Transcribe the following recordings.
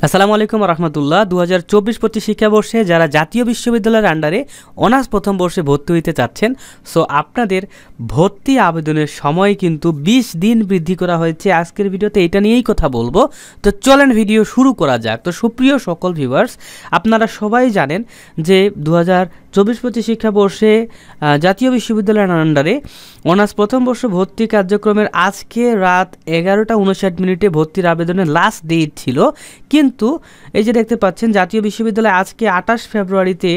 আসসালামু আলাইকুম রহমতুল্লাহ। 2024-25 শিক্ষাবর্ষে যারা জাতীয় বিশ্ববিদ্যালয়ের আন্ডারে অনার্স প্রথম বর্ষে ভর্তি হইতে চাচ্ছেন, সো আপনাদের ভর্তি আবেদনের সময় কিন্তু 20 দিন বৃদ্ধি করা হয়েছে। আজকের ভিডিওতে এটা নিয়েই কথা বলবো। তো চলেন ভিডিও শুরু করা যাক। তো সুপ্রিয় সকল ভিউয়ার্স, আপনারা সবাই জানেন যে 2024-25 শিক্ষাবর্ষে জাতীয় বিশ্ববিদ্যালয়ের আন্ডারে অনার্স প্রথম বর্ষ ভর্তি কার্যক্রমের আজকে রাত 11:59 ভর্তির আবেদনের লাস্ট ডেট ছিল। কিন্তু এই যে দেখতে পাচ্ছেন, জাতীয় বিশ্ববিদ্যালয় আজকে 28 ফেব্রুয়ারিতে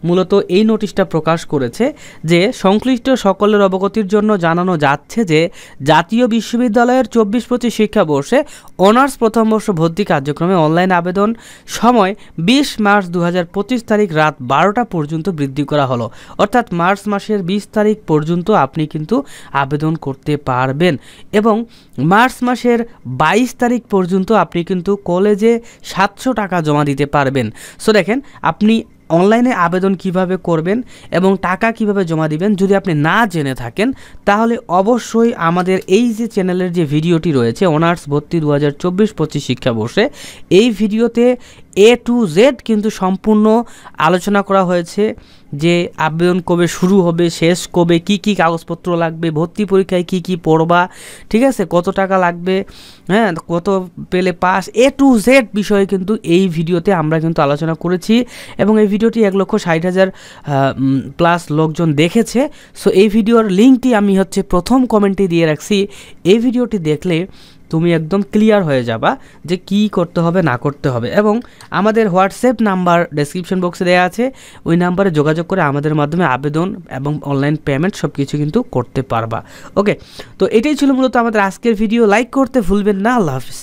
মূলত এই নোটিশটা প্রকাশ করেছে যে সংশ্লিষ্ট সকলের অবগতির জন্য জানানো যাচ্ছে যে জাতীয় বিশ্ববিদ্যালয়ের 24-25 শিক্ষাবর্ষে অনার্স প্রথম বর্ষ ভর্তি কার্যক্রমে অনলাইন আবেদন সময় 20 মার্চ 2025 তারিখ রাত 12টা পর্যন্ত বৃদ্ধি করা হলো। অর্থাৎ মার্চ মাসের 20 তারিখ পর্যন্ত আপনি কিন্তু আবেদন করতে পারবেন এবং মার্চ মাসের 22 তারিখ পর্যন্ত আপনি কিন্তু কলেজে 700 টাকা জমা দিতে পারবেন। সো দেখেন, আপনি অনলাইনে আবেদন কিভাবে করবেন এবং টাকা কিভাবে জমা দিবেন যদি আপনি না জেনে থাকেন, তাহলে অবশ্যই আমাদের এই যে চ্যানেলের যে ভিডিওটি রয়েছে অনার্স ভর্তি 2024-25 শিক্ষাবর্ষে, এই ভিডিওতে A to Z কিন্তু সম্পূর্ণ আলোচনা করা হয়েছে যে আবেদন কবে শুরু হবে, শেষ কবে, কি কি কাগজপত্র লাগবে, ভর্তি পরীক্ষায় কি কি পড়বা, ঠিক আছে, কত টাকা লাগবে, হ্যাঁ, কত পেলে পাস, A to Z বিষয়ে কিন্তু এই ভিডিওতে আমরা কিন্তু আলোচনা করেছি এবং এই ভিডিওটি 1,60,000 প্লাস লোকজন দেখেছে। সো এই ভিডিওর লিঙ্কটি আমি প্রথম কমেন্টে দিয়ে রাখছি। এই ভিডিওটি দেখলে তুমি একদম ক্লিয়ার হয়ে যাবা যে কি করতে হবে না করতে হবে। এবং আমাদের হোয়াটসঅ্যাপ নাম্বার ডেসক্রিপশন বক্সে দেওয়া আছে, ওই নাম্বারে যোগাযোগ করে আমাদের মাধ্যমে আবেদন এবং অনলাইন পেমেন্ট সব কিছু কিন্তু করতে পারবা। ওকে, তো এটাই ছিল মূলত আমাদের আজকের ভিডিও। লাইক করতে ভুলবেন না। আল্লাহ হাফিজ।